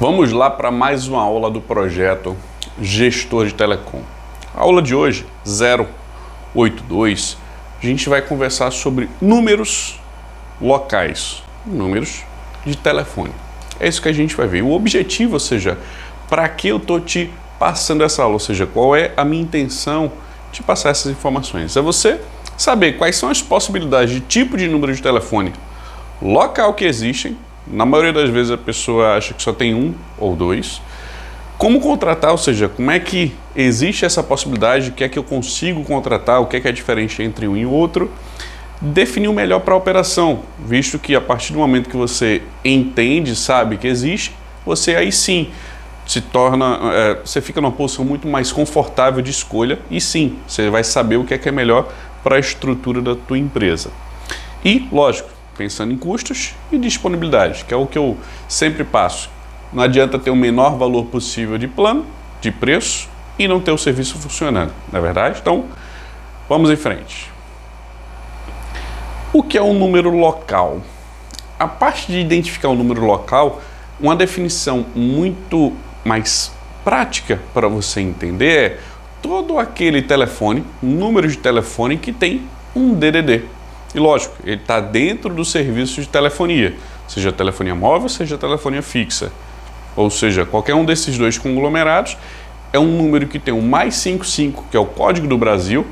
Vamos lá para mais uma aula do projeto Gestor de Telecom. A aula de hoje, 082, a gente vai conversar sobre números locais, números de telefone. É isso que a gente vai ver. O objetivo, ou seja, para que eu estou te passando essa aula, ou seja, qual é a minha intenção de passar essas informações? É você saber quais são as possibilidades de tipo de número de telefone local que existem. Na maioria das vezes a pessoa acha que só tem um ou dois. Como contratar, ou seja, como é que existe essa possibilidade, o que é que eu consigo contratar, o que é diferente entre um e o outro. Definir o melhor para a operação, visto que a partir do momento que você entende, sabe que existe, você aí sim se torna, você fica numa posição muito mais confortável de escolha e sim, você vai saber o que é melhor para a estrutura da tua empresa. E, lógico, pensando em custos e disponibilidade, que é o que eu sempre passo. Não adianta ter o menor valor possível de plano, de preço e não ter o serviço funcionando, não é verdade? Então, vamos em frente. O que é um número local? A parte de identificar o número local, uma definição muito mais prática para você entender é todo aquele telefone, número de telefone que tem um DDD. E lógico, ele está dentro do serviço de telefonia, seja telefonia móvel, seja telefonia fixa. Ou seja, qualquer um desses dois conglomerados é um número que tem o mais 55, que é o código do Brasil.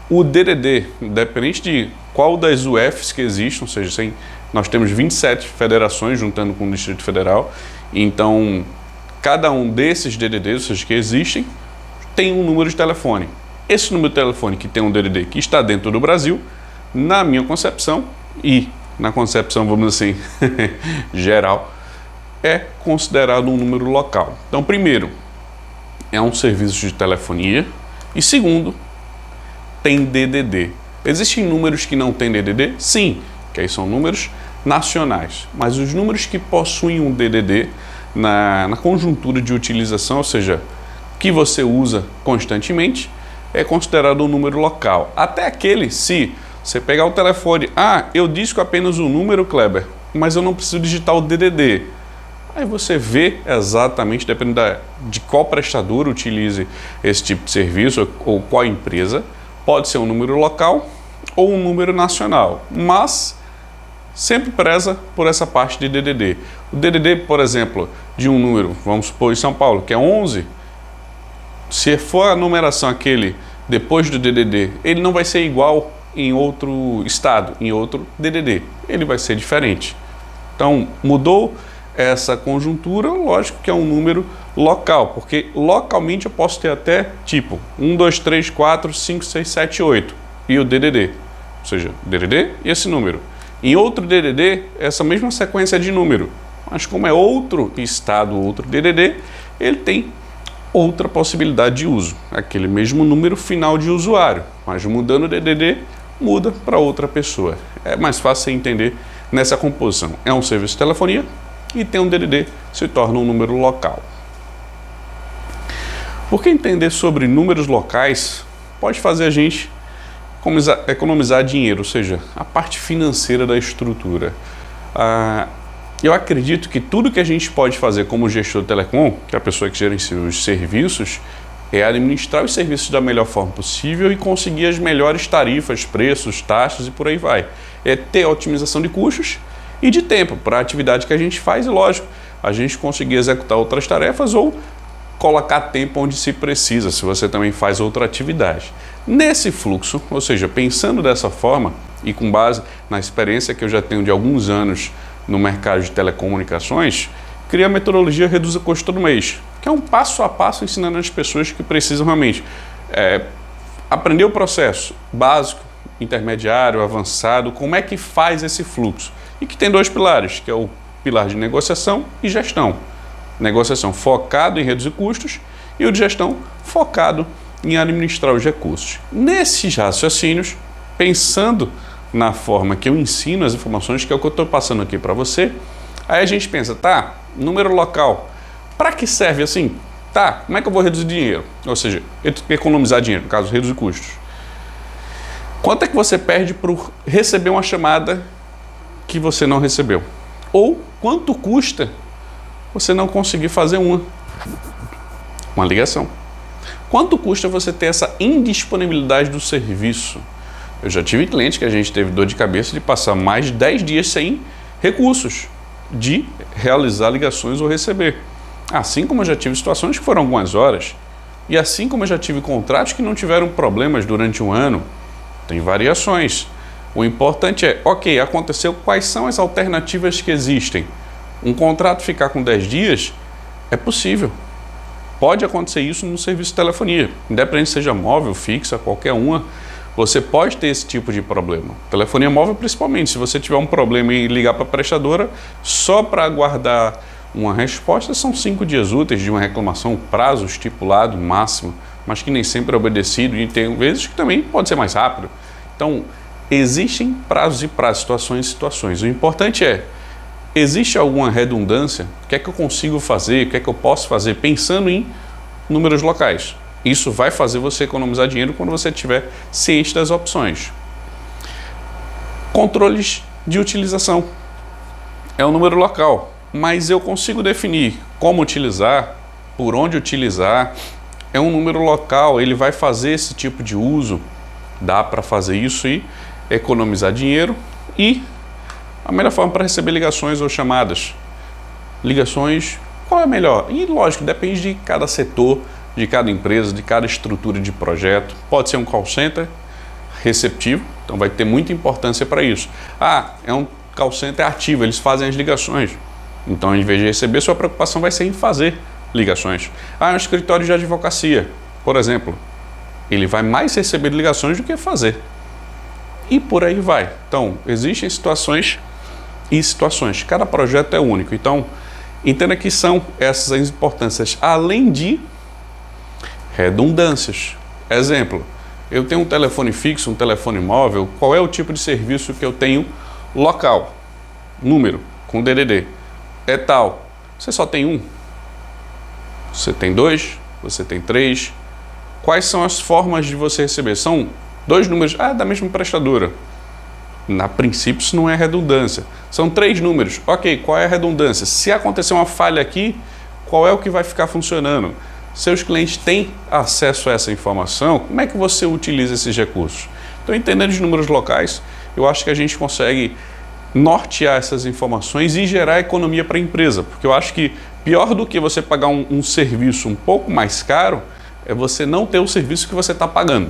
O DDD, independente de qual das UFs que existem, ou seja, nós temos 27 federações juntando com o Distrito Federal. Então, cada um desses DDDs, ou seja, que existem, tem um número de telefone. Esse número de telefone que tem um DDD que está dentro do Brasil, na minha concepção e na concepção, vamos assim, geral, é considerado um número local. Então, primeiro, é um serviço de telefonia e segundo, tem DDD. Existem números que não têm DDD? Sim, que aí são números nacionais, mas os números que possuem um DDD na conjuntura de utilização, ou seja, que você usa constantemente, é considerado um número local. Até aquele, se você pegar o telefone, eu disco apenas o número, Kleber, mas eu não preciso digitar o DDD. Aí você vê exatamente, dependendo de qual prestador utilize esse tipo de serviço ou qual empresa, pode ser um número local ou um número nacional, mas sempre preza por essa parte de DDD. O DDD, por exemplo, de um número, vamos supor em São Paulo, que é 11, se for a numeração aquele depois do DDD, ele não vai ser igual em outro estado, em outro DDD, ele vai ser diferente. Então, mudou essa conjuntura, lógico que é um número local, porque localmente eu posso ter até tipo 1, 2, 3, 4, 5, 6, 7, 8 e o DDD, ou seja, DDD e esse número. Em outro DDD, essa mesma sequência de número, mas como é outro estado, outro DDD, ele tem outra possibilidade de uso, aquele mesmo número final de usuário, mas mudando o DDD, muda para outra pessoa. É mais fácil você entender nessa composição. É um serviço de telefonia e tem um DDD, se torna um número local. Porque entender sobre números locais pode fazer a gente economizar dinheiro, ou seja, a parte financeira da estrutura. Eu acredito que tudo que a gente pode fazer como gestor de telecom, que é a pessoa que gerencia os serviços, é administrar os serviços da melhor forma possível e conseguir as melhores tarifas, preços, taxas e por aí vai. É ter otimização de custos e de tempo para a atividade que a gente faz e, lógico, a gente conseguir executar outras tarefas ou colocar tempo onde se precisa, se você também faz outra atividade. Nesse fluxo, ou seja, pensando dessa forma e com base na experiência que eu já tenho de alguns anos no mercado de telecomunicações, cria a metodologia Reduz o Custo todo mês, que é um passo a passo ensinando as pessoas que precisam realmente aprender o processo básico, intermediário, avançado, como é que faz esse fluxo. E que tem dois pilares, que é o pilar de negociação e gestão. Negociação focado em reduzir custos e o de gestão focado em administrar os recursos. Nesses raciocínios, pensando na forma que eu ensino as informações, que é o que eu estou passando aqui para você, aí a gente pensa, número local, para que serve assim? Como é que eu vou reduzir dinheiro? Ou seja, economizar dinheiro, no caso, reduzir custos. Quanto é que você perde por receber uma chamada que você não recebeu? Ou quanto custa você não conseguir fazer uma ligação. Quanto custa você ter essa indisponibilidade do serviço? Eu já tive cliente que a gente teve dor de cabeça de passar mais de 10 dias sem recursos de realizar ligações ou receber. Assim como eu já tive situações que foram algumas horas, e assim como eu já tive contratos que não tiveram problemas durante um ano, tem variações. O importante é, ok, aconteceu, quais são as alternativas que existem? Um contrato ficar com 10 dias é possível. Pode acontecer isso no serviço de telefonia, independente seja móvel, fixa, qualquer uma, você pode ter esse tipo de problema. Telefonia móvel principalmente, se você tiver um problema e ligar para a prestadora, só para aguardar uma resposta são 5 dias úteis de uma reclamação, prazo estipulado máximo, mas que nem sempre é obedecido e tem vezes que também pode ser mais rápido. Então, existem prazos e prazos, situações e situações. O importante é, existe alguma redundância? O que é que eu consigo fazer? O que é que eu posso fazer? Pensando em números locais. Isso vai fazer você economizar dinheiro quando você tiver ciente das opções. Controles de utilização. É um número local, mas eu consigo definir como utilizar, por onde utilizar. É um número local, ele vai fazer esse tipo de uso. Dá para fazer isso e economizar dinheiro. E a melhor forma para receber ligações ou chamadas. Ligações, qual é a melhor? E lógico, depende de cada setor, de cada empresa, de cada estrutura de projeto. Pode ser um call center receptivo, então vai ter muita importância para isso. Ah, é um call center ativo, eles fazem as ligações. Então, em vez de receber, sua preocupação vai ser em fazer ligações. Ah, é um escritório de advocacia, por exemplo. Ele vai mais receber ligações do que fazer. E por aí vai. Então, existem situações e situações. Cada projeto é único. Então, entenda que são essas as importâncias, além de redundâncias. Exemplo, eu tenho um telefone fixo, um telefone móvel, qual é o tipo de serviço que eu tenho local? Número, com DDD. É tal. Você só tem um? Você tem dois? Você tem três? Quais são as formas de você receber? São dois números da mesma prestadora. Na princípio, isso não é redundância. São 3 números. Ok, qual é a redundância? Se acontecer uma falha aqui, qual é o que vai ficar funcionando? Seus clientes têm acesso a essa informação, como é que você utiliza esses recursos? Então, entendendo os números locais, eu acho que a gente consegue nortear essas informações e gerar economia para a empresa, porque eu acho que pior do que você pagar um serviço um pouco mais caro, é você não ter o serviço que você está pagando.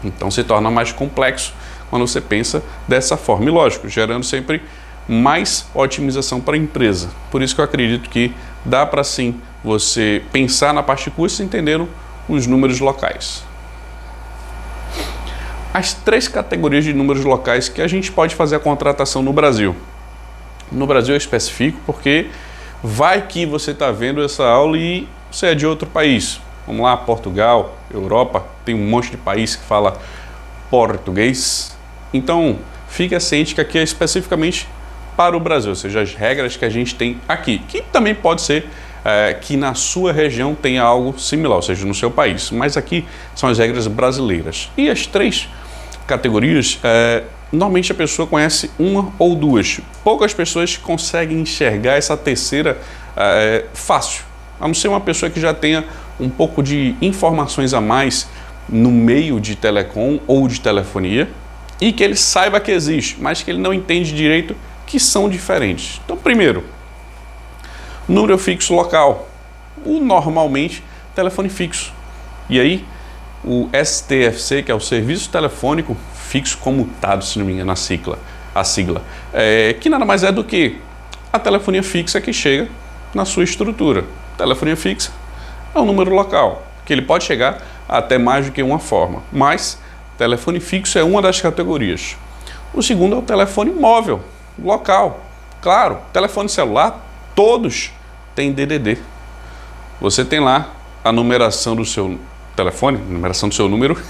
Então, se torna mais complexo quando você pensa dessa forma. E lógico, gerando sempre mais otimização para a empresa. Por isso que eu acredito que dá para sim você pensar na parte de custos entendendo os números locais. As 3 categorias de números locais que a gente pode fazer a contratação no Brasil. No Brasil eu especifico porque vai que você está vendo essa aula e você é de outro país. Vamos lá, Portugal, Europa, tem um monte de país que fala português. Então, fique ciente que aqui é especificamente para o Brasil, ou seja, as regras que a gente tem aqui, que também pode ser que na sua região tenha algo similar, ou seja, no seu país, mas aqui são as regras brasileiras. E as 3 categorias, normalmente a pessoa conhece uma ou 2. Poucas pessoas conseguem enxergar essa terceira fácil, a não ser uma pessoa que já tenha um pouco de informações a mais no meio de telecom ou de telefonia e que ele saiba que existe, mas que ele não entende direito que são diferentes. Então, primeiro, número fixo local, o normalmente telefone fixo. E aí, o STFC, que é o Serviço Telefônico Fixo Comutado, se não me engano, a sigla, que nada mais é do que a telefonia fixa que chega na sua estrutura. Telefonia fixa é um número local, que ele pode chegar até mais do que uma forma, mas telefone fixo é uma das categorias. O segundo é o telefone móvel, local. Claro, telefone celular, todos têm DDD. Você tem lá a numeração do seu telefone, numeração do seu número,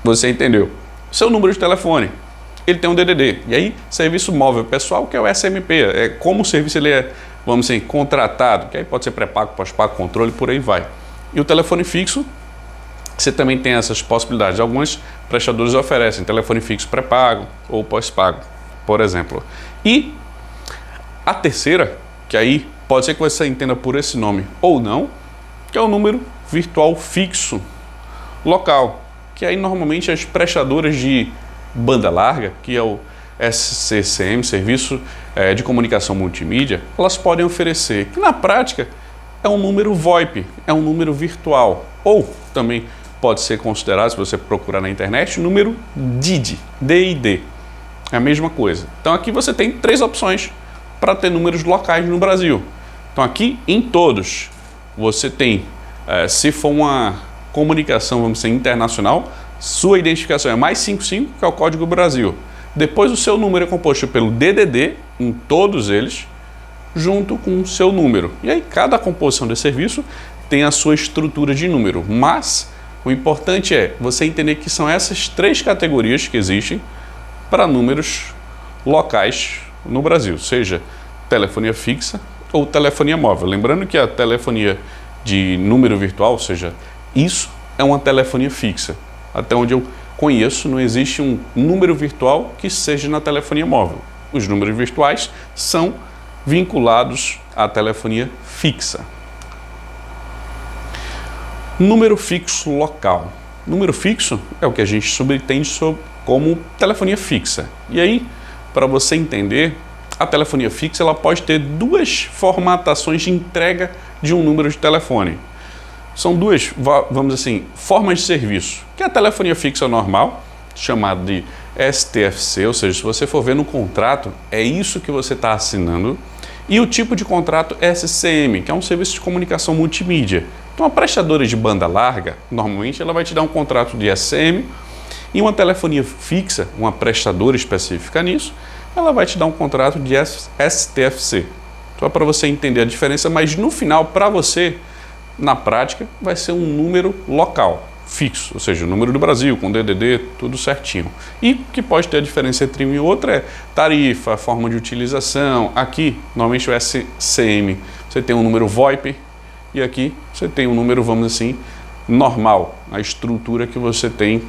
você entendeu. Seu número de telefone, ele tem um DDD. E aí, serviço móvel pessoal, que é o SMP, é como o serviço ele é, vamos dizer, contratado, que aí pode ser pré-pago, pós-pago, controle, por aí vai. E o telefone fixo, você também tem essas possibilidades. Alguns prestadores oferecem telefone fixo pré-pago ou pós-pago, por exemplo. E a terceira, que aí pode ser que você entenda por esse nome ou não, que é o número virtual fixo local, que aí normalmente as prestadoras de banda larga, que é o SCCM, Serviço de Comunicação Multimídia, elas podem oferecer, que na prática é um número VoIP, é um número virtual, ou também pode ser considerado, se você procurar na internet, o número DID, D-I-D, é a mesma coisa. Então aqui você tem 3 opções para ter números locais no Brasil. Então aqui em todos você tem, se for uma comunicação, vamos dizer, internacional, sua identificação é mais 55, que é o código Brasil. Depois o seu número é composto pelo DDD, em todos eles, junto com o seu número. E aí cada composição de serviço tem a sua estrutura de número. Mas o importante é você entender que são essas 3 categorias que existem para números locais no Brasil, seja telefonia fixa ou telefonia móvel. Lembrando que a telefonia de número virtual, ou seja, isso é uma telefonia fixa. Até onde eu conheço, não existe um número virtual que seja na telefonia móvel. Os números virtuais são vinculados à telefonia fixa. Número fixo local. Número fixo é o que a gente subentende como telefonia fixa. E aí, para você entender, a telefonia fixa ela pode ter 2 formatações de entrega de um número de telefone. São 2, vamos dizer assim, formas de serviço, que é a telefonia fixa normal, chamada de STFC, ou seja, se você for ver no contrato, é isso que você está assinando, e o tipo de contrato SCM, que é um serviço de comunicação multimídia. Então a prestadora de banda larga, normalmente ela vai te dar um contrato de SCM, e uma telefonia fixa, uma prestadora específica nisso, ela vai te dar um contrato de STFC. Só para você entender a diferença, mas no final, para você, na prática, vai ser um número local, fixo, ou seja, o número do Brasil, com DDD, tudo certinho. E que pode ter a diferença entre um e outro é tarifa, forma de utilização. Aqui, normalmente o SCM, você tem um número VoIP, e aqui você tem um número, vamos dizer assim, normal, a estrutura que você tem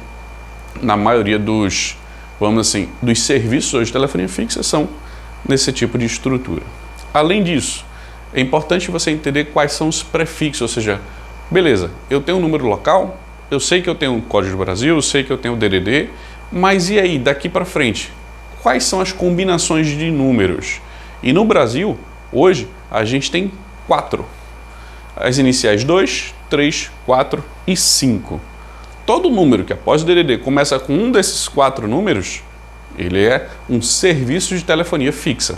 na maioria dos, vamos assim, dos serviços hoje de telefonia fixa são nesse tipo de estrutura. Além disso, é importante você entender quais são os prefixos, ou seja, beleza, eu tenho um número local, eu sei que eu tenho o código do Brasil, eu sei que eu tenho o DDD, mas e aí, daqui para frente? Quais são as combinações de números? E no Brasil, hoje, a gente tem 4. As iniciais 2, 3, 4 e 5. Todo número que após o DDD começa com um desses 4 números, ele é um serviço de telefonia fixa.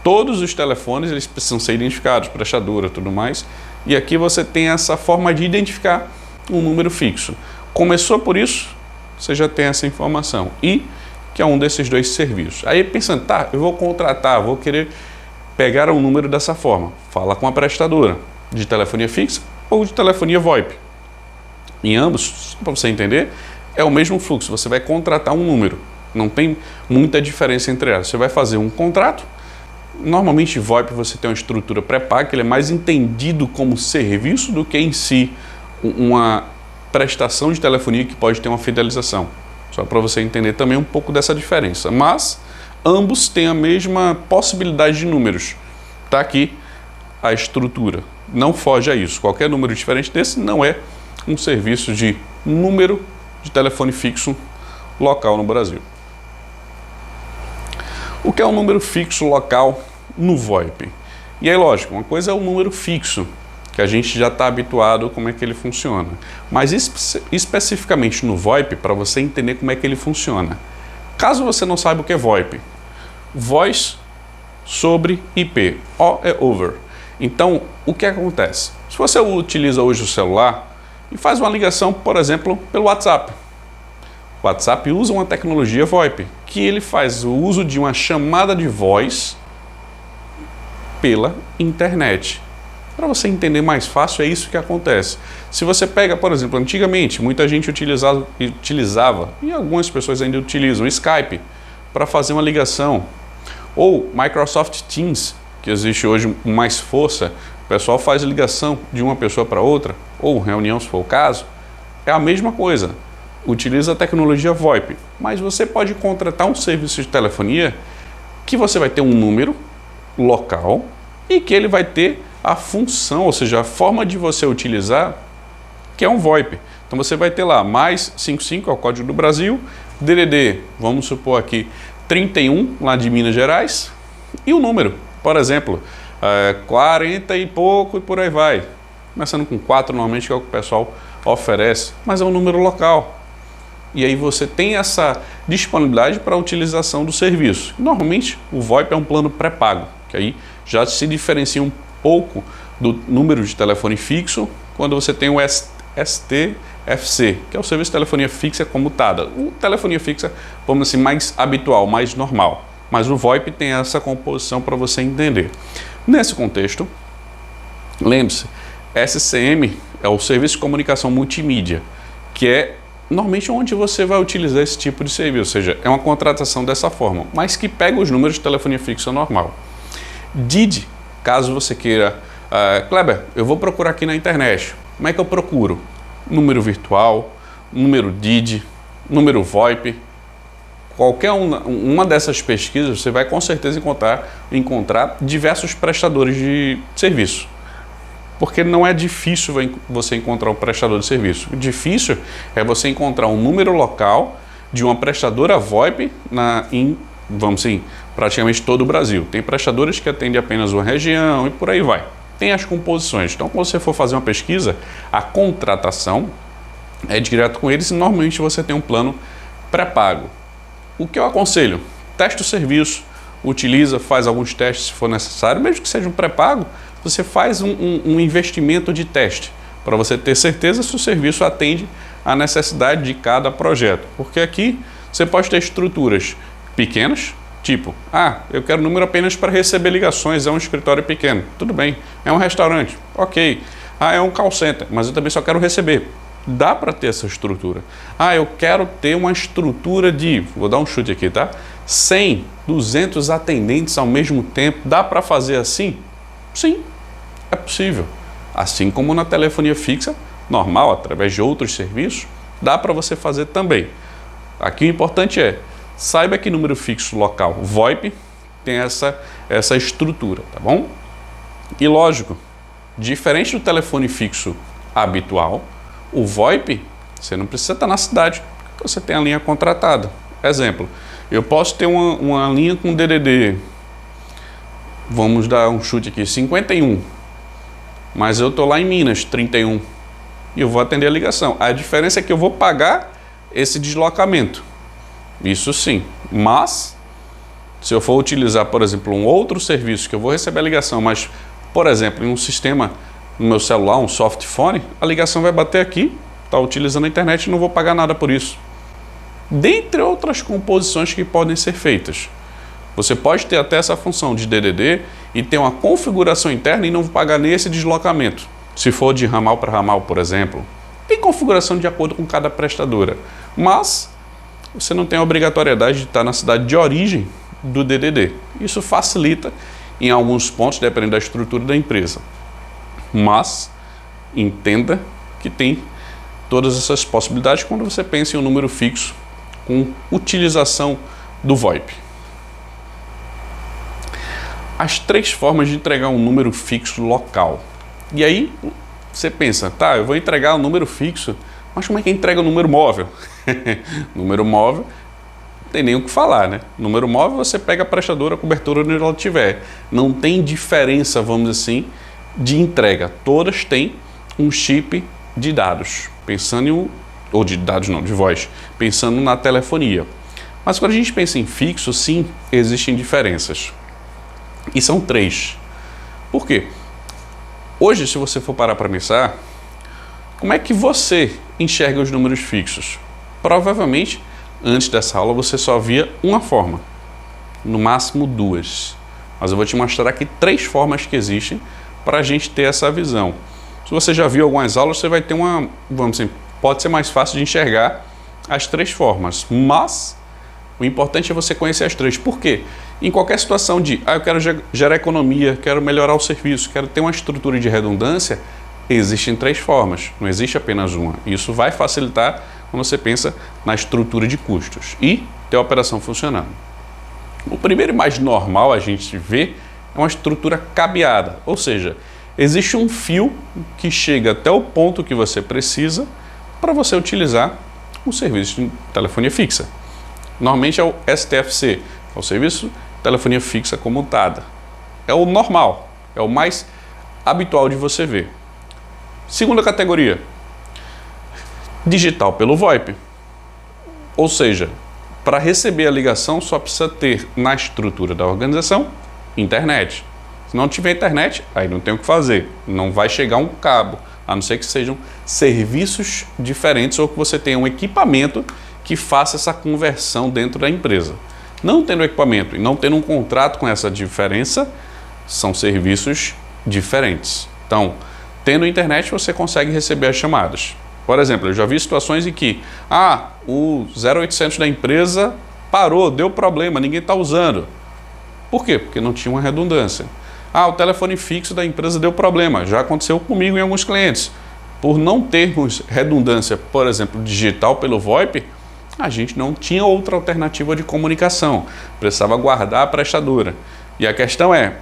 Todos os telefones eles precisam ser identificados, prestadora e tudo mais. E aqui você tem essa forma de identificar um número fixo. Começou por isso, você já tem essa informação. E que é um desses 2 serviços. Aí pensando, tá, eu vou contratar, vou querer pegar um número dessa forma. Fala com a prestadora de telefonia fixa ou de telefonia VoIP. Em ambos, para você entender, é o mesmo fluxo. Você vai contratar um número. Não tem muita diferença entre elas. Você vai fazer um contrato. Normalmente, VoIP você tem uma estrutura pré-paga, que ele é mais entendido como serviço do que em si uma prestação de telefonia que pode ter uma fidelização. Só para você entender também um pouco dessa diferença. Mas ambos têm a mesma possibilidade de números. Está aqui a estrutura. Não foge a isso. Qualquer número diferente desse não é um serviço de número de telefone fixo local no Brasil. O que é um número fixo local no VoIP? E aí, lógico, uma coisa é o número fixo, que a gente já está habituado como é que ele funciona. Mas especificamente no VoIP, para você entender como é que ele funciona. Caso você não saiba o que é VoIP, Voz sobre IP, O é over. Então, o que acontece? Se você utiliza hoje o celular e faz uma ligação, por exemplo, pelo WhatsApp. O WhatsApp usa uma tecnologia VoIP, que ele faz o uso de uma chamada de voz pela internet. Para você entender mais fácil, é isso que acontece. Se você pega, por exemplo, antigamente, muita gente utilizava, e algumas pessoas ainda utilizam, o Skype para fazer uma ligação, ou Microsoft Teams, que existe hoje com mais força, o pessoal faz ligação de uma pessoa para outra, ou reunião se for o caso, é a mesma coisa. Utiliza a tecnologia VoIP, mas você pode contratar um serviço de telefonia que você vai ter um número local e que ele vai ter a função, ou seja, a forma de você utilizar, que é um VoIP. Então você vai ter lá mais 55, é o código do Brasil, DDD, vamos supor aqui, 31, lá de Minas Gerais, e o número, por exemplo, 40 e pouco e por aí vai. Começando com 4 normalmente, que é o que o pessoal oferece, mas é um número local. E aí você tem essa disponibilidade para a utilização do serviço. Normalmente o VoIP é um plano pré-pago, que aí já se diferencia um pouco do número de telefone fixo quando você tem o STFC, que é o serviço de telefonia fixa comutada. O telefonia fixa, vamos assim, mais habitual, mais normal. Mas o VoIP tem essa composição para você entender. Nesse contexto, lembre-se, SCM é o Serviço de Comunicação Multimídia, que é normalmente onde você vai utilizar esse tipo de serviço, ou seja, é uma contratação dessa forma, mas que pega os números de telefonia fixa normal. DID, caso você queira, Kleber, eu vou procurar aqui na internet. Como é que eu procuro? Número virtual, número DID, número VoIP. Qualquer uma dessas pesquisas, você vai com certeza encontrar diversos prestadores de serviço. Porque não é difícil você encontrar um prestador de serviço. O difícil é você encontrar um número local de uma prestadora VoIP vamos assim, praticamente todo o Brasil. Tem prestadores que atendem apenas uma região e por aí vai. Tem as composições. Então, quando você for fazer uma pesquisa, a contratação é direto com eles e normalmente você tem um plano pré-pago. O que eu aconselho? Teste o serviço, utiliza, faz alguns testes se for necessário, mesmo que seja um pré-pago, você faz um investimento de teste para você ter certeza se o serviço atende à necessidade de cada projeto. Porque aqui você pode ter estruturas pequenas, tipo, eu quero número apenas para receber ligações, é um escritório pequeno, tudo bem, é um restaurante, ok, é um call center, mas eu também só quero receber. Dá para ter essa estrutura. Eu quero ter uma estrutura de, vou dar um chute aqui, tá? 100, 200 atendentes ao mesmo tempo, dá para fazer assim? Sim, é possível. Assim como na telefonia fixa, normal, através de outros serviços, dá para você fazer também. Aqui o importante é, saiba que número fixo local VoIP tem essa estrutura, tá bom? E lógico, diferente do telefone fixo habitual, o VoIP, você não precisa estar na cidade, porque você tem a linha contratada. Exemplo, eu posso ter uma linha com DDD, vamos dar um chute aqui, 51, mas eu estou lá em Minas, 31, e eu vou atender a ligação. A diferença é que eu vou pagar esse deslocamento, isso sim, mas se eu for utilizar, por exemplo, um outro serviço que eu vou receber a ligação, mas, por exemplo, em um sistema no meu celular, um softphone, a ligação vai bater aqui, está utilizando a internet e não vou pagar nada por isso. Dentre outras composições que podem ser feitas. Você pode ter até essa função de DDD e ter uma configuração interna e não pagar nem esse deslocamento. Se for de ramal para ramal, por exemplo. Tem configuração de acordo com cada prestadora. Mas você não tem a obrigatoriedade de estar na cidade de origem do DDD. Isso facilita em alguns pontos, dependendo da estrutura da empresa. Mas entenda que tem todas essas possibilidades quando você pensa em um número fixo com utilização do VoIP. As 3 formas de entregar um número fixo local. E aí você pensa, eu vou entregar um número fixo, mas como é que entrega o número móvel? Número móvel, não tem nem o que falar, né? Número móvel você pega a prestadora, a cobertura onde ela estiver. Não tem diferença, vamos dizer assim, de entrega. Todas têm um chip de dados, ou de dados não, de voz, pensando na telefonia. Mas quando a gente pensa em fixo, sim, existem diferenças. E são 3. Por quê? Hoje, se você for parar para pensar, como é que você enxerga os números fixos? Provavelmente, antes dessa aula, você só via uma forma, no máximo 2. Mas eu vou te mostrar aqui 3 formas que existem para a gente ter essa visão. Se você já viu algumas aulas, você vai ter vamos dizer, pode ser mais fácil de enxergar as 3 formas, mas o importante é você conhecer as 3. Por quê? Em qualquer situação eu quero gerar economia, quero melhorar o serviço, quero ter uma estrutura de redundância, existem 3 formas, não existe apenas uma. Isso vai facilitar quando você pensa na estrutura de custos e ter a operação funcionando. O primeiro e mais normal a gente vê é uma estrutura cabeada, ou seja, existe um fio que chega até o ponto que você precisa para você utilizar o serviço de telefonia fixa. Normalmente é o STFC, é o serviço de telefonia fixa comutada. É o normal, é o mais habitual de você ver. Segunda categoria, digital pelo VoIP. Ou seja, para receber a ligação só precisa ter na estrutura da organização internet. Se não tiver internet, aí não tem o que fazer. Não vai chegar um cabo, a não ser que sejam serviços diferentes ou que você tenha um equipamento que faça essa conversão dentro da empresa. Não tendo equipamento e não tendo um contrato com essa diferença, são serviços diferentes. Então, tendo internet, você consegue receber as chamadas. Por exemplo, eu já vi situações em que o 0800 da empresa parou, deu problema, ninguém está usando. Por quê? Porque não tinha uma redundância. O telefone fixo da empresa deu problema. Já aconteceu comigo em alguns clientes. Por não termos redundância, por exemplo, digital pelo VoIP, a gente não tinha outra alternativa de comunicação. Precisava guardar a prestadora. E a questão é,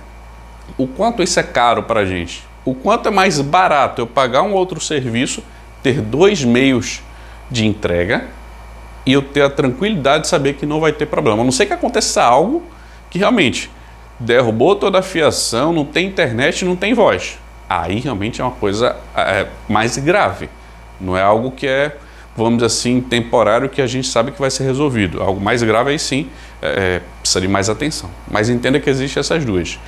o quanto isso é caro para a gente? O quanto é mais barato eu pagar um outro serviço, ter 2 meios de entrega e eu ter a tranquilidade de saber que não vai ter problema. A não ser que aconteça algo que realmente derrubou toda a fiação, não tem internet, não tem voz. Aí realmente é uma coisa mais grave. Não é algo que é, vamos dizer assim, temporário, que a gente sabe que vai ser resolvido. Algo mais grave aí sim, precisa de mais atenção. Mas entenda que existem essas duas.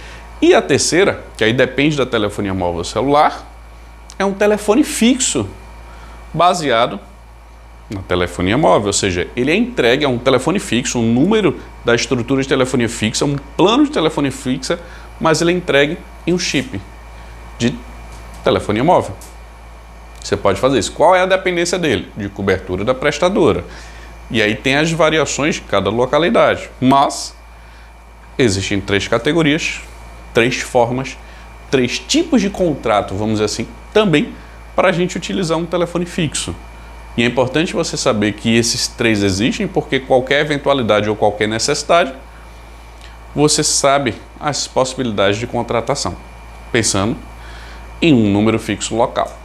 E a terceira, que aí depende da telefonia móvel celular, é um telefone fixo baseado na telefonia móvel, ou seja, ele é entregue a um telefone fixo, um número da estrutura de telefonia fixa, um plano de telefonia fixa, mas ele é entregue em um chip de telefonia móvel. Você pode fazer isso. Qual é a dependência dele? De cobertura da prestadora. E aí tem as variações de cada localidade. Mas existem 3 categorias, 3 formas, 3 tipos de contrato, vamos dizer assim, também para a gente utilizar um telefone fixo. E é importante você saber que esses 3 existem, porque qualquer eventualidade ou qualquer necessidade, você sabe as possibilidades de contratação, pensando em um número fixo local.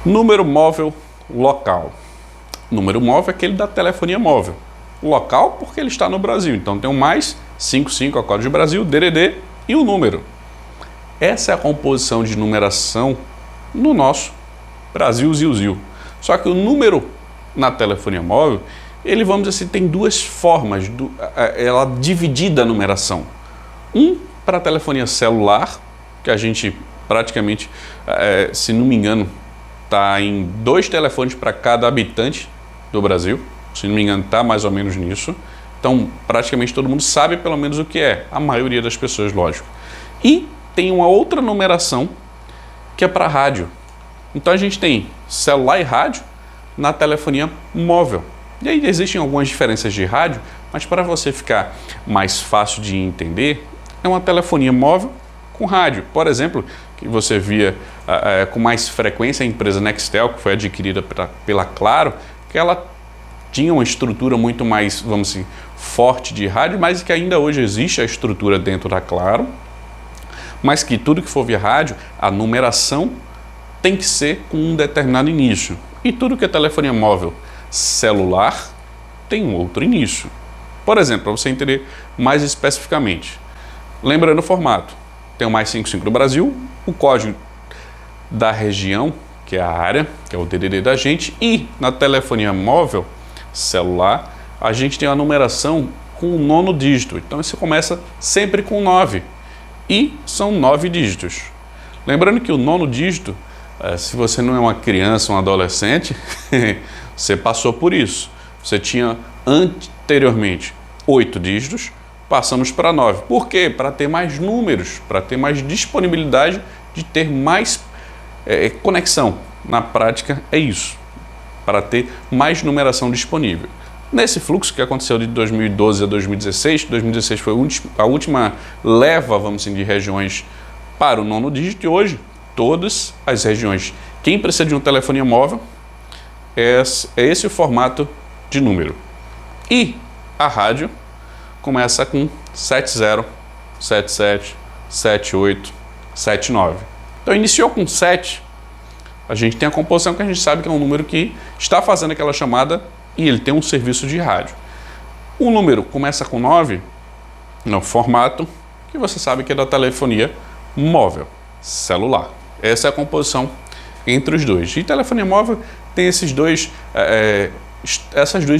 Número móvel local. Número móvel é aquele da telefonia móvel. Local porque ele está no Brasil, então tem um mais 55, a código de Brasil, DDD e o número. Essa é a composição de numeração no nosso Brasil Zil. Só que o número na telefonia móvel, ele, vamos dizer assim, tem 2 formas, ela dividida a numeração. Para a telefonia celular, que a gente praticamente, se não me engano, está em 2 telefones para cada habitante do Brasil. Se não me engano, está mais ou menos nisso. Então, praticamente todo mundo sabe pelo menos o que é. A maioria das pessoas, lógico. E tem uma outra numeração que é para rádio. Então, a gente tem celular e rádio na telefonia móvel. E aí existem algumas diferenças de rádio, mas para você ficar mais fácil de entender, é uma telefonia móvel com rádio. Por exemplo, que você via com mais frequência a empresa Nextel, que foi adquirida pela Claro, que ela tinha uma estrutura muito mais, vamos dizer, forte de rádio, mas que ainda hoje existe a estrutura dentro da Claro, mas que tudo que for via rádio, a numeração tem que ser com um determinado início. E tudo que é telefonia móvel celular tem um outro início. Por exemplo, para você entender mais especificamente, lembrando o formato, tem o mais 55 do Brasil, o código da região, que é a área, que é o DDD da gente, e na telefonia móvel celular, a gente tem a numeração com o 9º dígito. Então, você começa sempre com 9 e são 9 dígitos. Lembrando que o 9º dígito, se você não é uma criança, um adolescente, você passou por isso. Você tinha anteriormente 8 dígitos, passamos para 9. Por quê? Para ter mais números, para ter mais disponibilidade de ter mais conexão. Na prática é isso, para ter mais numeração disponível. Nesse fluxo que aconteceu de 2012 a 2016, 2016 foi a última leva, vamos dizer, de regiões para o 9º dígito, e hoje todas as regiões, quem precisa de uma telefonia móvel, é esse o formato de número. E a rádio começa com 70, 77, 78, 79. Então iniciou com 7, a gente tem a composição que a gente sabe que é um número que está fazendo aquela chamada e ele tem um serviço de rádio. O número começa com 9, no formato que você sabe que é da telefonia móvel, celular. Essa é a composição entre os dois. E telefonia móvel tem essas duas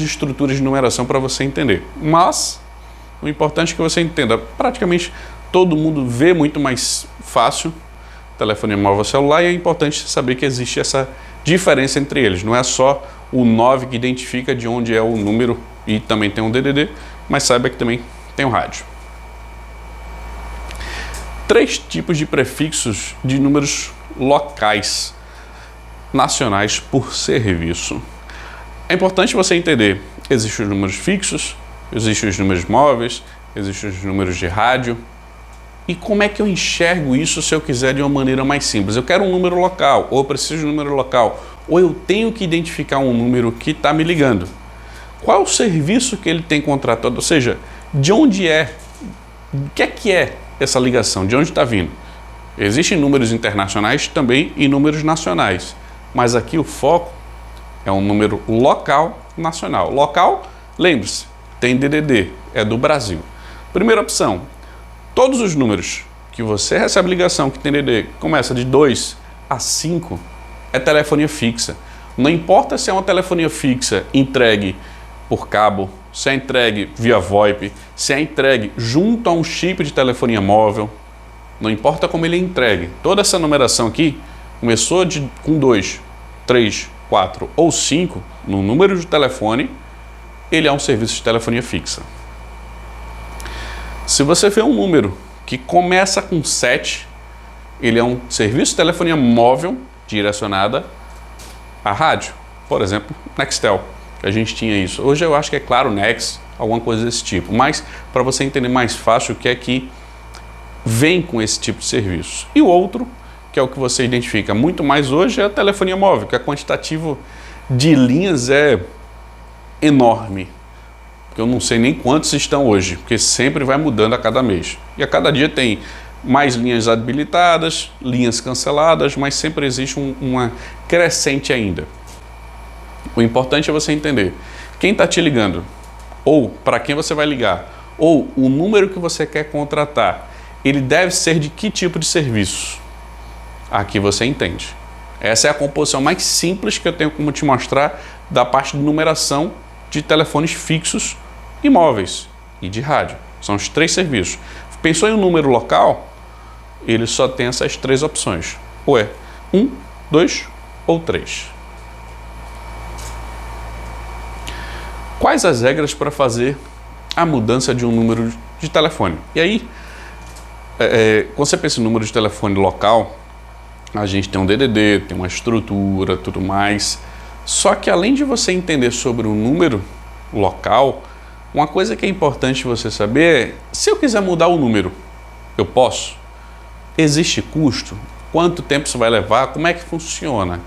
estruturas de numeração para você entender. Mas o importante é que você entenda, praticamente todo mundo vê muito mais fácil telefonia móvel celular, e é importante saber que existe essa diferença entre eles. Não é só o 9 que identifica de onde é o número e também tem um DDD, mas saiba que também tem o rádio. 3 tipos de prefixos de números locais nacionais por serviço. É importante você entender, existem os números fixos, existem os números móveis, existem os números de rádio. E como é que eu enxergo isso se eu quiser de uma maneira mais simples? Eu quero um número local, ou eu preciso de um número local, ou eu tenho que identificar um número que está me ligando. Qual é o serviço que ele tem contratado? Ou seja, de onde é? O que é essa ligação? De onde está vindo? Existem números internacionais também e números nacionais. Mas aqui o foco é um número local nacional. Local, lembre-se, tem DDD, é do Brasil. Primeira opção. Todos os números que você recebe ligação que tem DDD começa de 2 a 5 é telefonia fixa. Não importa se é uma telefonia fixa entregue por cabo, se é entregue via VoIP, se é entregue junto a um chip de telefonia móvel, não importa como ele é entregue. Toda essa numeração aqui começou com 2, 3, 4 ou 5 no número de telefone, ele é um serviço de telefonia fixa. Se você vê um número que começa com 7, ele é um serviço de telefonia móvel direcionada à rádio. Por exemplo, Nextel, que a gente tinha isso. Hoje eu acho que é Claro Nex, alguma coisa desse tipo. Mas para você entender mais fácil o que é que vem com esse tipo de serviço. E o outro, que é o que você identifica muito mais hoje, é a telefonia móvel, que a quantitativo de linhas é enorme. Eu não sei nem quantos estão hoje, porque sempre vai mudando a cada mês. E a cada dia tem mais linhas habilitadas, linhas canceladas, mas sempre existe uma crescente ainda. O importante é você entender quem está te ligando, ou para quem você vai ligar, ou o número que você quer contratar, ele deve ser de que tipo de serviço? Aqui você entende. Essa é a composição mais simples que eu tenho como te mostrar da parte de numeração de telefones fixos e móveis e de rádio. São os 3 serviços. Pensou em um número local? Ele só tem essas 3 opções. Ou é 1, 2 ou 3. Quais as regras para fazer a mudança de um número de telefone? E aí, quando você pensa em número de telefone local, a gente tem um DDD, tem uma estrutura, tudo mais. Só que além de você entender sobre o número local, uma coisa que é importante você saber é, se eu quiser mudar o número, eu posso? Existe custo? Quanto tempo isso vai levar? Como é que funciona?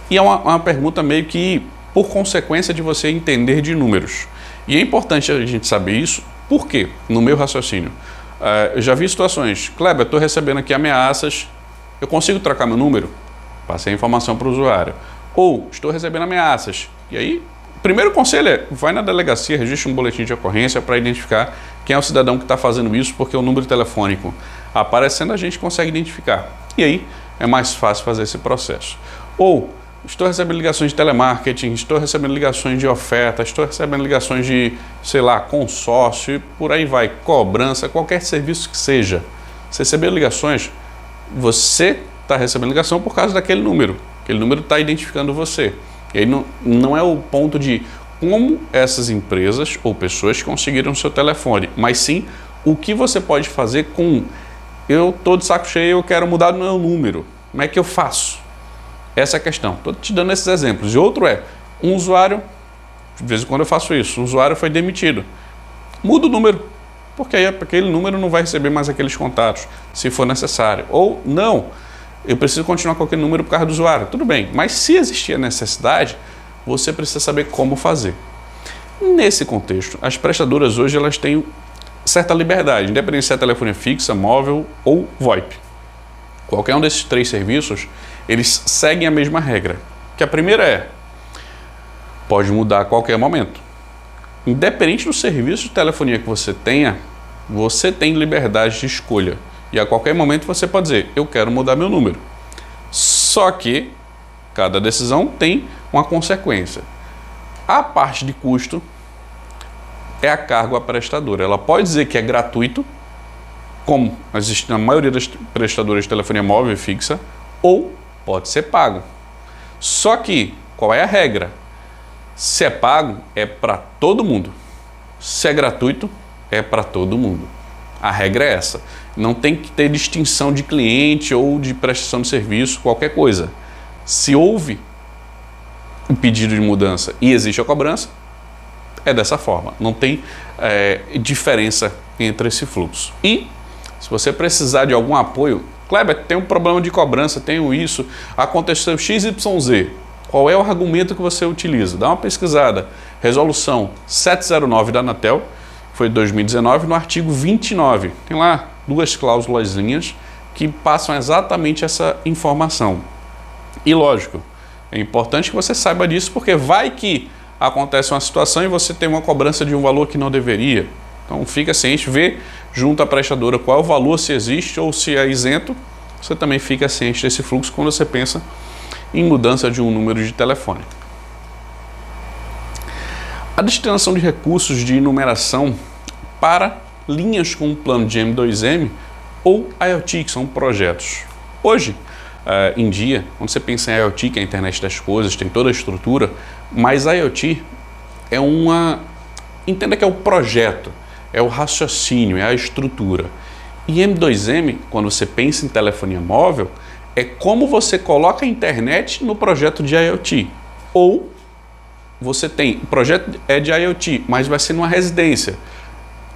E é uma pergunta meio que por consequência de você entender de números. E é importante a gente saber isso, por quê? No meu raciocínio. Eu já vi situações, Kleber, eu estou recebendo aqui ameaças, eu consigo trocar meu número? Passei a informação para o usuário. Ou, estou recebendo ameaças. E aí, o primeiro conselho é, vai na delegacia, registre um boletim de ocorrência para identificar quem é o cidadão que está fazendo isso, porque o número telefônico aparecendo a gente consegue identificar. E aí, é mais fácil fazer esse processo. Ou, estou recebendo ligações de telemarketing, estou recebendo ligações de oferta, estou recebendo ligações de, sei lá, consórcio e por aí vai, cobrança, qualquer serviço que seja. Você recebeu ligações, você está recebendo ligação por causa daquele número. Aquele número está identificando você. E aí não é o ponto de como essas empresas ou pessoas conseguiram o seu telefone, mas sim o que você pode fazer com eu estou de saco cheio, eu quero mudar o meu número. Como é que eu faço? Essa é a questão. Estou te dando esses exemplos. E outro é, um usuário, de vez em quando eu faço isso, um usuário foi demitido. Muda o número, porque aí aquele número não vai receber mais aqueles contatos, se for necessário. Ou não, eu preciso continuar com aquele número por causa do usuário. Tudo bem, mas se existir a necessidade, você precisa saber como fazer. Nesse contexto, as prestadoras hoje elas têm certa liberdade, independente se é telefonia fixa, móvel ou VoIP. Qualquer um desses 3 serviços, eles seguem a mesma regra. Que a primeira pode mudar a qualquer momento. Independente do serviço de telefonia que você tenha, você tem liberdade de escolha. E a qualquer momento você pode dizer, eu quero mudar meu número. Só que cada decisão tem uma consequência. A parte de custo é a cargo à prestadora. Ela pode dizer que é gratuito, como existe na maioria das prestadoras de telefonia móvel e fixa, ou pode ser pago. Só que, qual é a regra? Se é pago, é para todo mundo. Se é gratuito, é para todo mundo. A regra é essa. Não tem que ter distinção de cliente ou de prestação de serviço, qualquer coisa. Se houve um pedido de mudança e existe a cobrança, é dessa forma. Não tem diferença entre esse fluxo. E, se você precisar de algum apoio, Kleber, tem um problema de cobrança, tenho isso, aconteceu XYZ. Qual é o argumento que você utiliza? Dá uma pesquisada. Resolução 709 da Anatel, foi de 2019, no artigo 29. Tem lá 2 cláusulazinhas que passam exatamente essa informação. E lógico, é importante que você saiba disso, porque vai que acontece uma situação e você tem uma cobrança de um valor que não deveria. Então fica ciente, vê junto à prestadora qual é o valor, se existe ou se é isento. Você também fica ciente desse fluxo quando você pensa em mudança de um número de telefone. A destinação de recursos de numeração para linhas com plano de M2M ou IoT, que são projetos. Hoje em dia, quando você pensa em IoT, que é a internet das coisas, tem toda a estrutura, mas IoT é entenda que é o projeto, é o raciocínio, é a estrutura. E M2M, quando você pensa em telefonia móvel, é como você coloca a internet no projeto de IoT. Ou você tem, o projeto é de IoT, mas vai ser numa residência.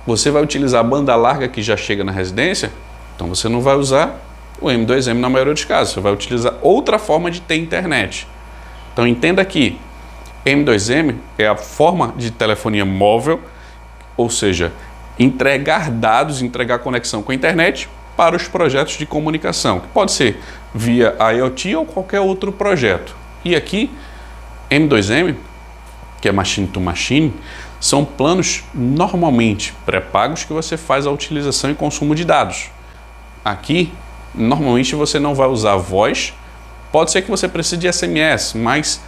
Você vai utilizar a banda larga que já chega na residência, então você não vai usar o M2M na maioria dos casos, você vai utilizar outra forma de ter internet. Então entenda que M2M é a forma de telefonia móvel, ou seja, entregar dados, entregar conexão com a internet para os projetos de comunicação, que pode ser via IoT ou qualquer outro projeto. E aqui, M2M, que é Machine to Machine, são planos normalmente pré-pagos que você faz a utilização e consumo de dados. Aqui, normalmente você não vai usar voz, pode ser que você precise de SMS, mas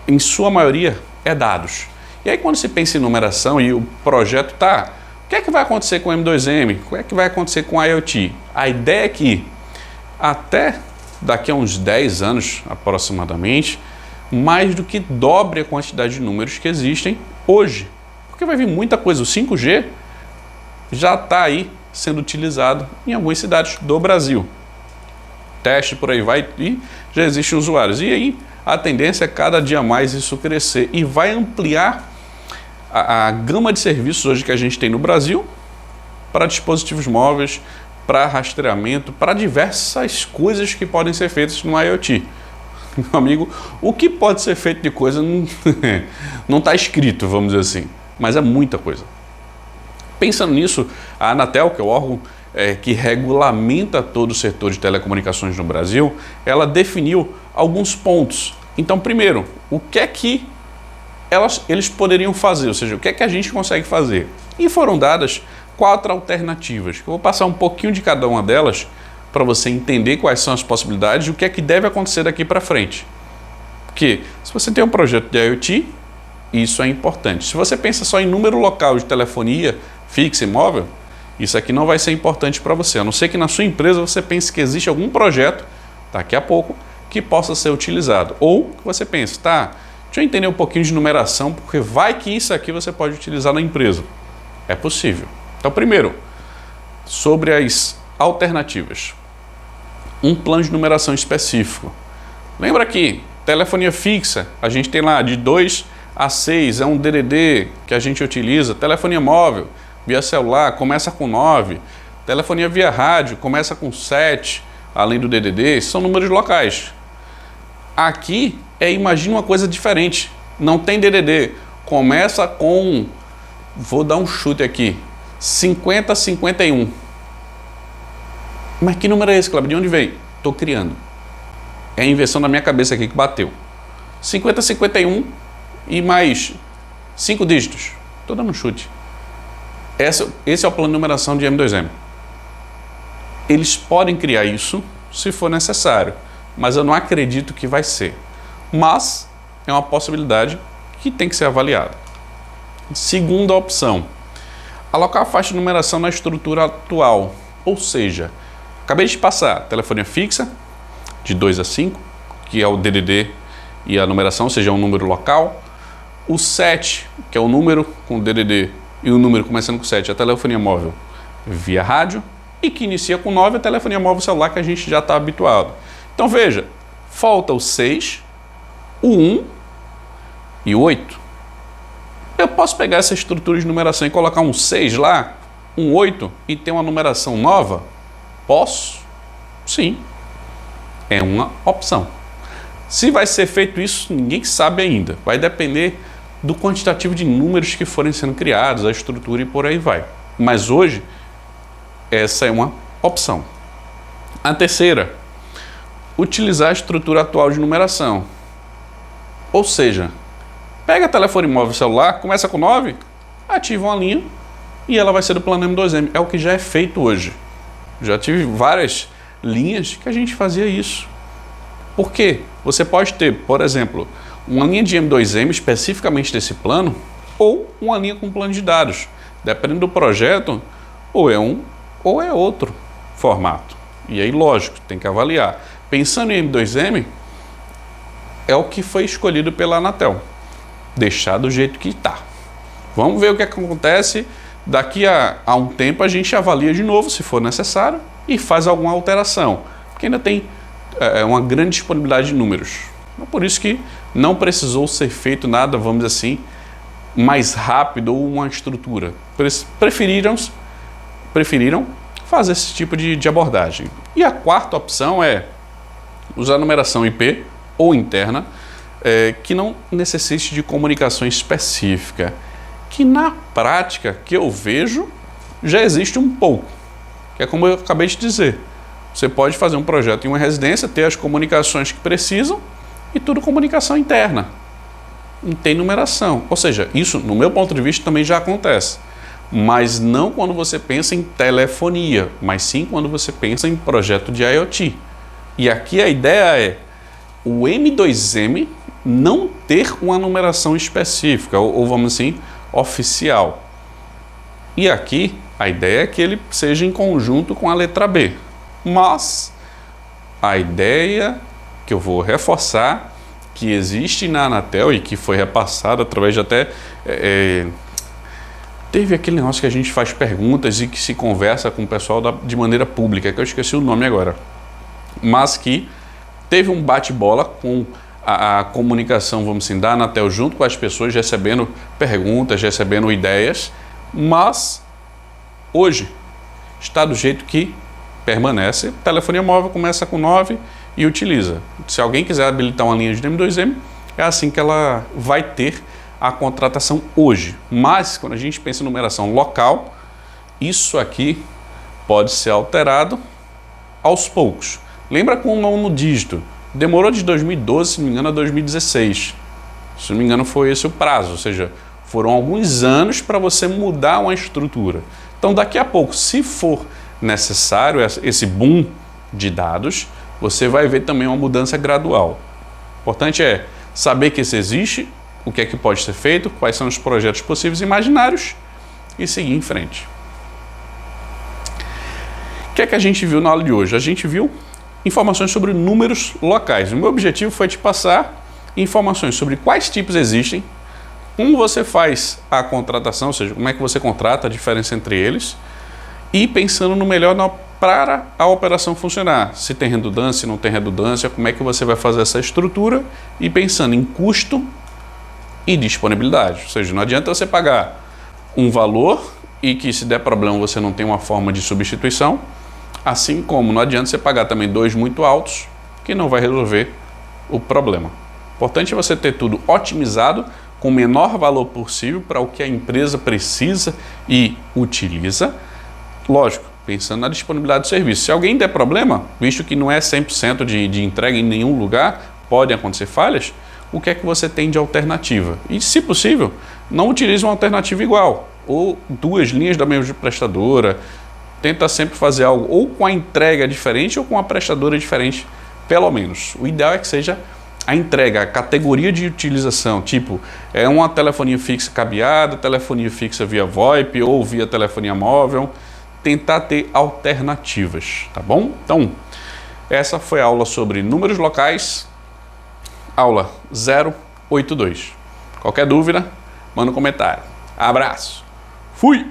em sua maioria é dados. E aí quando se pensa em numeração e o projeto o que é que vai acontecer com o M2M? O que é que vai acontecer com a IoT? A ideia é que até daqui a uns 10 anos aproximadamente, mais do que dobre a quantidade de números que existem hoje. Porque vai vir muita coisa. O 5G já está aí sendo utilizado em algumas cidades do Brasil. Teste por aí vai e já existem usuários. E aí a tendência é cada dia mais isso crescer e vai ampliar a gama de serviços hoje que a gente tem no Brasil para dispositivos móveis, para rastreamento, para diversas coisas que podem ser feitas no IoT. Meu amigo, o que pode ser feito de coisa não está escrito, vamos dizer assim, mas é muita coisa. Pensando nisso, a Anatel, que é o órgão que regulamenta todo o setor de telecomunicações no Brasil, ela definiu alguns pontos. Então, primeiro, o que é que eles poderiam fazer, ou seja, o que é que a gente consegue fazer? E foram dadas 4 alternativas. Eu vou passar um pouquinho de cada uma delas para você entender quais são as possibilidades e o que é que deve acontecer daqui para frente. Porque se você tem um projeto de IoT, isso é importante. Se você pensa só em número local de telefonia fixa e móvel, isso aqui não vai ser importante para você, a não ser que na sua empresa você pense que existe algum projeto, daqui a pouco, que possa ser utilizado. Ou que você pense, deixa eu entender um pouquinho de numeração, porque vai que isso aqui você pode utilizar na empresa. É possível. Então, primeiro, sobre as alternativas. Um plano de numeração específico. Lembra que telefonia fixa, a gente tem lá de 2 a 6, é um DDD que a gente utiliza. Telefonia móvel, via celular, começa com 9. Telefonia via rádio, começa com 7, além do DDD, são números locais. Aqui, imagina uma coisa diferente. Não tem DDD. Começa com, vou dar um chute aqui, 5051. Mas que número é esse, Cláudio? De onde veio? Estou criando. É a inversão da minha cabeça aqui que bateu. 5051 e mais 5 dígitos. Estou dando um chute. Esse é o plano de numeração de M2M. Eles podem criar isso se for necessário, mas eu não acredito que vai ser. Mas é uma possibilidade que tem que ser avaliada. Segunda opção, alocar a faixa de numeração na estrutura atual, ou seja, acabei de passar telefonia fixa de 2 a 5, que é o DDD e a numeração, ou seja, um número local. O 7, que é o número com o DDD e o número começando com 7, a telefonia móvel via rádio. E que inicia com 9, a telefonia móvel celular, que a gente já está habituado. Então veja, falta o 6, o 1 e o 8. Eu posso pegar essa estrutura de numeração e colocar um 6 lá, um 8 e ter uma numeração nova? Posso? Sim. É uma opção. Se vai ser feito isso, ninguém sabe ainda. Vai depender do quantitativo de números que forem sendo criados, a estrutura e por aí vai. Mas hoje, essa é uma opção. A terceira, utilizar a estrutura atual de numeração. Ou seja, pega telefone móvel celular, começa com 9, ativa uma linha e ela vai ser do plano M2M. É o que já é feito hoje. Já tive várias linhas que a gente fazia isso. Por quê? Você pode ter, por exemplo, uma linha de M2M especificamente desse plano ou uma linha com plano de dados. Dependendo do projeto, ou é um ou é outro formato. E aí, lógico, tem que avaliar. Pensando em M2M, é o que foi escolhido pela Anatel. Deixar do jeito que está. Vamos ver o que acontece. Daqui a um tempo a gente avalia de novo, se for necessário, e faz alguma alteração. Porque ainda tem uma grande disponibilidade de números. Por isso que não precisou ser feito nada, vamos dizer assim, mais rápido ou uma estrutura. Preferiram fazer esse tipo de abordagem. E a quarta opção é usar numeração IP ou interna, que não necessite de comunicação específica, que na prática, que eu vejo, já existe um pouco, que é como eu acabei de dizer. Você pode fazer um projeto em uma residência, ter as comunicações que precisam e tudo comunicação interna. Não tem numeração. Ou seja, isso, no meu ponto de vista, também já acontece. Mas não quando você pensa em telefonia, mas sim quando você pensa em projeto de IoT. E aqui a ideia é o M2M não ter uma numeração específica, ou vamos assim, oficial. E aqui a ideia é que ele seja em conjunto com a letra B. Mas a ideia que eu vou reforçar, que existe na Anatel e que foi repassada através de até... teve aquele negócio que a gente faz perguntas e que se conversa com o pessoal de maneira pública, que eu esqueci o nome agora. Mas que teve um bate-bola com a comunicação, vamos assim, da Anatel junto com as pessoas, recebendo perguntas, recebendo ideias, mas hoje está do jeito que permanece. Telefonia móvel começa com 9 e utiliza. Se alguém quiser habilitar uma linha de M2M, é assim que ela vai ter a contratação hoje. Mas quando a gente pensa em numeração local, isso aqui pode ser alterado aos poucos. Lembra com o nono dígito? Demorou de 2012, se não me engano, a 2016. Se não me engano, foi esse o prazo, ou seja, foram alguns anos para você mudar uma estrutura. Então, daqui a pouco, se for necessário esse boom de dados, você vai ver também uma mudança gradual. O importante é saber que isso existe, o que é que pode ser feito, quais são os projetos possíveis e imaginários e seguir em frente. O que é que a gente viu na aula de hoje? A gente viu informações sobre números locais. O meu objetivo foi te passar informações sobre quais tipos existem, como você faz a contratação, ou seja, como é que você contrata, a diferença entre eles, e pensando no melhor para a operação funcionar. Se tem redundância, se não tem redundância, como é que você vai fazer essa estrutura e pensando em custo e disponibilidade. Ou seja, não adianta você pagar um valor e que se der problema você não tem uma forma de substituição, assim como não adianta você pagar também 2 muito altos, que não vai resolver o problema. O importante é você ter tudo otimizado com o menor valor possível para o que a empresa precisa e utiliza. Lógico, pensando na disponibilidade do serviço. Se alguém der problema, visto que não é 100% de entrega em nenhum lugar, podem acontecer falhas, o que é que você tem de alternativa? E, se possível, não utilize uma alternativa igual, ou duas linhas da mesma prestadora. Tenta sempre fazer algo ou com a entrega diferente ou com a prestadora diferente, pelo menos. O ideal é que seja a entrega, a categoria de utilização, tipo, é uma telefonia fixa cabeada, telefonia fixa via VoIP ou via telefonia móvel. Tentar ter alternativas, tá bom? Então, essa foi a aula sobre números locais, aula 082. Qualquer dúvida, manda um comentário. Abraço. Fui!